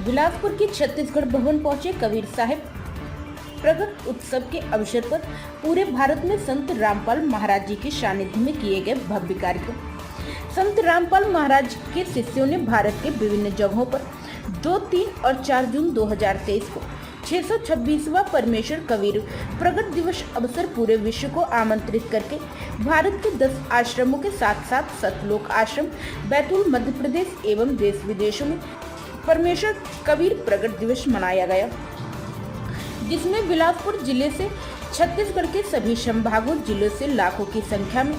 बिलासपुर के छत्तीसगढ़ भवन पहुंचे कबीर साहब प्रकट उत्सव के अवसर पर पूरे भारत में संत रामपाल महाराज जी के सानिध्य में किए गए भव्य कार्यक्रम। संत रामपाल महाराज के शिष्यों ने भारत के विभिन्न जगहों पर 2, 3 और 4 जून 2023 को 626वां परमेश्वर कबीर प्रकट दिवस अवसर पूरे विश्व को आमंत्रित करके भारत के 10 आश्रमों के साथ साथ सतलोक आश्रम, बैतूल मध्य प्रदेश एवं देश विदेशों में परमेश्वर कबीर प्रकट दिवस मनाया गया, जिसमें बिलासपुर जिले से छत्तीसगढ़ के सभी संभागों जिलों से लाखों की संख्या में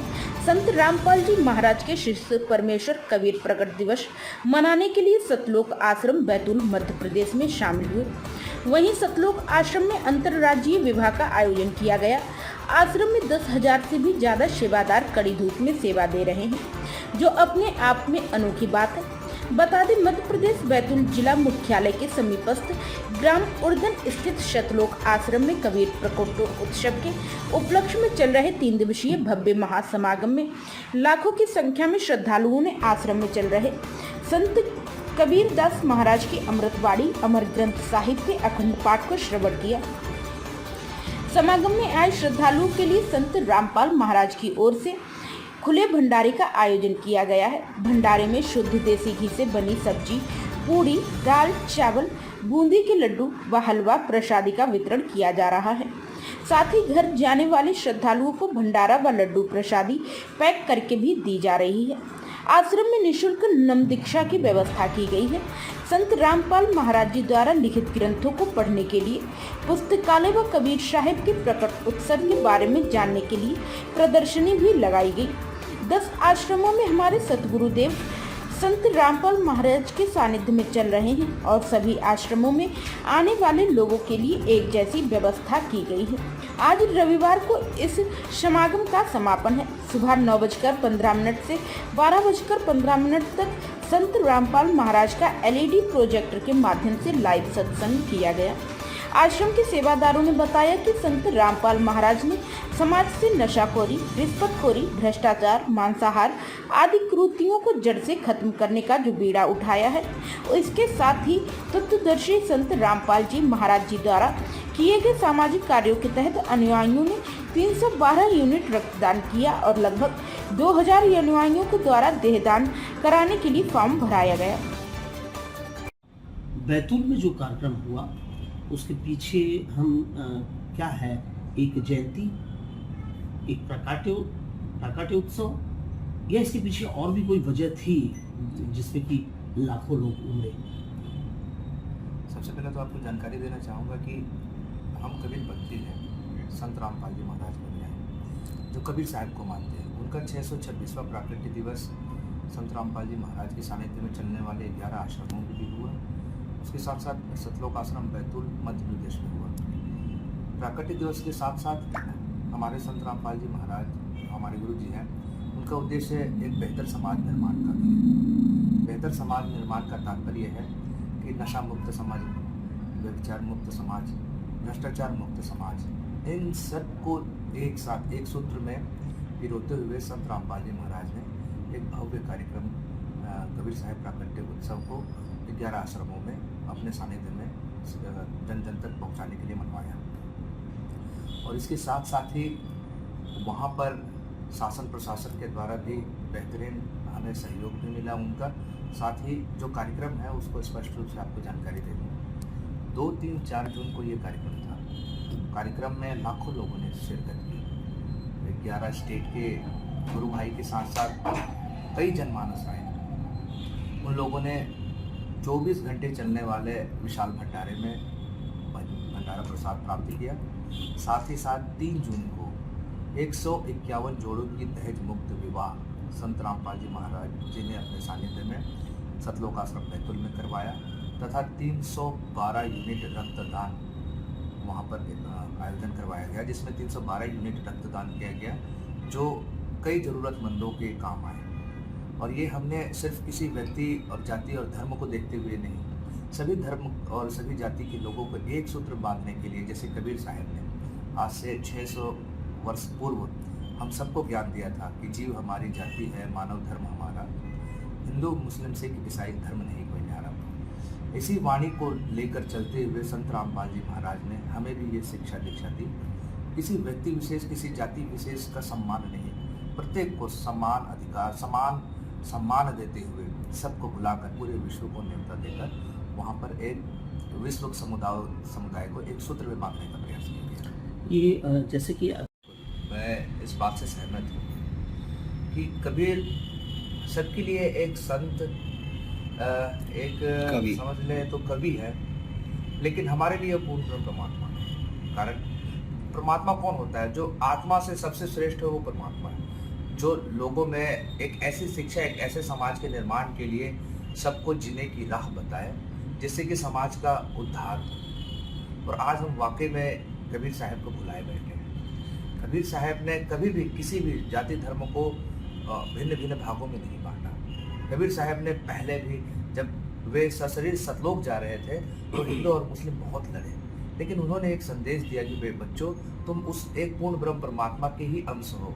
संत रामपाल जी महाराज के शिष्य परमेश्वर कबीर प्रकट दिवस मनाने के लिए सतलोक आश्रम बैतूल मध्य प्रदेश में शामिल हुए। वहीं सतलोक आश्रम में अंतर्राज्यीय विवाह का आयोजन किया गया। आश्रम में 10,000 से भी ज्यादा सेवादार कड़ी धूप में सेवा दे रहे हैं, जो अपने आप में अनोखी बात है। बता दें, मध्य प्रदेश बैतूल जिला मुख्यालय के समीपस्थ ग्राम उर्दन स्थित सतलोक आश्रम में कबीर प्रकट उत्सव के उपलक्ष्य में चल रहे 3 दिवसीय भव्य महासमागम में लाखों की संख्या में श्रद्धालुओं ने आश्रम में चल रहे संत कबीर दास महाराज की अमृतवाणी अमर ग्रंथ साहिब के अखंड पाठ को श्रवण किया। समागम में आए श्रद्धालुओं के लिए संत रामपाल महाराज की ओर से खुले भंडारे का आयोजन किया गया है। भंडारे में शुद्ध देसी घी से बनी सब्जी, पूड़ी, दाल, चावल, बूंदी के लड्डू व हलवा प्रसादी का वितरण किया जा रहा है। साथ ही घर जाने वाले श्रद्धालुओं को भंडारा व लड्डू प्रसादी पैक करके भी दी जा रही है। आश्रम में निःशुल्क नम दीक्षा की व्यवस्था की गई है। संत रामपाल महाराज जी द्वारा लिखित ग्रंथों को पढ़ने के लिए पुस्तकालय व कबीर साहब के प्रकट उत्सव के बारे में जानने के लिए प्रदर्शनी भी लगाई गई। 10 आश्रमों में हमारे सतगुरुदेव संत रामपाल महाराज के सानिध्य में चल रहे हैं और सभी आश्रमों में आने वाले लोगों के लिए एक जैसी व्यवस्था की गई है। आज रविवार को इस समागम का समापन है। सुबह 9:15 से 12:15 तक संत रामपाल महाराज का LED प्रोजेक्टर के माध्यम से लाइव सत्संग किया गया। आश्रम के सेवादारों ने बताया कि संत रामपाल महाराज ने समाज से नशाखोरी, रिश्वतखोरी, भ्रष्टाचार, मांसाहार आदि कुरीतियों को जड़ से खत्म करने का जो बीड़ा उठाया है, इसके साथ ही तत्वदर्शी संत रामपाल जी महाराज जी द्वारा किए गए सामाजिक कार्यों के तहत अनुयायियों ने 312 यूनिट रक्तदान किया और लगभग 2000 अनुयायियों के द्वारा देहदान कराने के लिए फॉर्म भराया गया। बैतूल में जो कार्यक्रम हुआ उसके पीछे हम क्या है, एक जयंती, एक प्राकट्य उत्सव, या इसके पीछे और भी कोई वजह थी जिसमें कि लाखों लोग उमड़े? सबसे पहले तो आपको जानकारी देना चाहूँगा कि हम कबीर भक्ति हैं, संत रामपाल जी महाराज बन गए जो कबीर साहब को मानते हैं। उनका 626वां प्राकट्य दिवस संत रामपाल जी महाराज के सानिध्य में चलने वाले 11 आश्रमों में भी हुआ। उसके साथ साथ सतलोक आश्रम बैतूल मध्य प्रदेश में हुआ। प्राकट्य दिवस के साथ साथ हमारे संत रामपाल जी महाराज हमारे गुरु जी हैं, उनका उद्देश्य एक बेहतर समाज निर्माण का भी है। बेहतर समाज निर्माण का तात्पर्य है कि नशा मुक्त समाज, व्यभिचार मुक्त समाज, भ्रष्टाचार मुक्त समाज, इन सब को एक साथ एक सूत्र में पिरोते हुए संत रामपाल जी महाराज ने एक भव्य कार्यक्रम कबीर साहब प्राकट्य उत्सव को 11 आश्रमों में अपने सानिध्य में जन जन तक पहुँचाने के लिए मनवाया। और इसके साथ साथ ही वहाँ पर शासन प्रशासन के द्वारा भी बेहतरीन हमें सहयोग भी मिला उनका। साथ ही जो कार्यक्रम है उसको स्पष्ट रूप से आपको जानकारी दे दूँ। 2, 3, 4 जून को ये कार्यक्रम था। कार्यक्रम में लाखों लोगों ने शिरकत की। 11 स्टेट के गुरु भाई के साथ साथ कई जनमानस आए। उन लोगों ने 24 घंटे चलने वाले विशाल भंडारे में भंडारा प्रसाद प्राप्त किया। साथ ही साथ 3 जून को 151 जोड़ों की दहेज मुक्त विवाह संत रामपाल जी महाराज जी ने अपने सानिध्य में सतलोक आश्रम बैतूल में करवाया तथा 312 यूनिट रक्तदान वहाँ पर आयोजन करवाया गया, जिसमें 312 यूनिट रक्तदान किया गया जो कई ज़रूरतमंदों के काम आए। और ये हमने सिर्फ किसी व्यक्ति और जाति और धर्म को देखते हुए नहीं, सभी धर्म और सभी जाति के लोगों को एक सूत्र बांधने के लिए, जैसे कबीर साहब ने आज से 600 वर्ष पूर्व हम सबको ज्ञान दिया था कि जीव हमारी जाति है, मानव धर्म हमारा, हिंदू मुस्लिम सिख ईसाई धर्म नहीं कोई न्यारा। इसी वाणी को लेकर चलते हुए संत रामपाल जी महाराज ने हमें भी ये शिक्षा दीक्षा दी। किसी व्यक्ति विशेष, किसी जाति विशेष का सम्मान नहीं, प्रत्येक को समान अधिकार, समान सम्मान देते हुए सबको बुलाकर पूरे विश्व को न्योता देकर वहाँ पर एक विश्व समुदाय को एक सूत्र में बांधने का प्रयास किया गया। ये जैसे कि मैं इस बात से सहमत हूँ कि कबीर सबके लिए एक संत, एक कवि, समझ ले तो कवि है, लेकिन हमारे लिए पूर्ण परमात्मा है। कारण परमात्मा कौन होता है? जो आत्मा से सबसे श्रेष्ठ है वो परमात्मा है, जो लोगों में एक ऐसी शिक्षा, एक ऐसे समाज के निर्माण के लिए सबको जीने की राह बताए जिससे कि समाज का उद्धार हो। और आज हम वाकई में कबीर साहब को भुलाए बैठे हैं। कबीर साहब ने कभी भी किसी भी जाति धर्म को भिन्न भिन्न भागों में नहीं बांटा। कबीर साहब ने पहले भी जब वे सशरीर सतलोक जा रहे थे तो हिंदू और मुस्लिम बहुत लड़े, लेकिन उन्होंने एक संदेश दिया कि बे बच्चों, तुम उस एक पूर्ण ब्रह्म परमात्मा के ही अंश हो।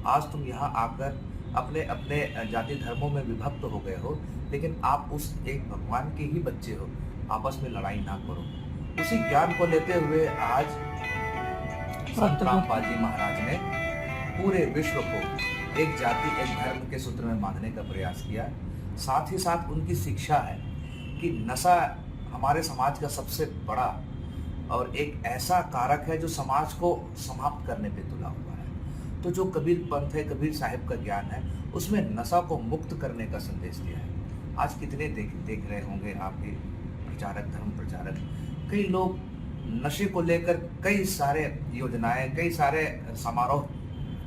आज तुम यहाँ आकर अपने अपने जाति धर्मों में विभक्त हो गए हो, लेकिन आप उस एक भगवान के ही बच्चे हो, आपस में लड़ाई ना करो। उसी ज्ञान को लेते हुए आज संत रामपाल जी महाराज ने पूरे विश्व को एक जाति, एक धर्म के सूत्र में बांधने का प्रयास किया। साथ ही साथ उनकी शिक्षा है कि नशा हमारे समाज का सबसे बड़ा और एक ऐसा कारक है जो समाज को समाप्त करने पे तुला हुआ है। तो जो कबीर पंथ है, कबीर साहिब का ज्ञान है, उसमें नशा को मुक्त करने का संदेश दिया है। आज कितने देख रहे होंगे आपके प्रचारक, धर्म प्रचारक, कई लोग नशे को लेकर कई सारे योजनाएं, कई सारे समारोह,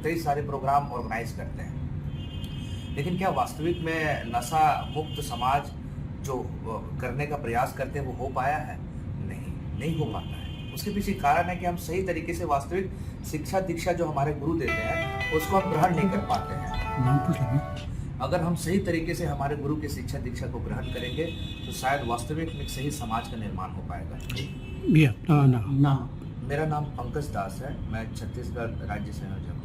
कई सारे प्रोग्राम ऑर्गेनाइज करते हैं, लेकिन क्या वास्तविक में नशा मुक्त समाज जो करने का प्रयास करते हैं वो हो पाया है? नहीं हो पाता है। उसके पीछे कारण है कि हम सही तरीके से वास्तविक शिक्षा दीक्षा जो हमारे गुरु देते हैं उसको हम ग्रहण नहीं कर पाते हैं। अगर हम सही तरीके से हमारे गुरु की शिक्षा दीक्षा को ग्रहण करेंगे तो शायद वास्तविक में सही समाज का निर्माण हो पाएगा। नाम मेरा नाम पंकज दास है, मैं छत्तीसगढ़ राज्य संयोजक हूँ।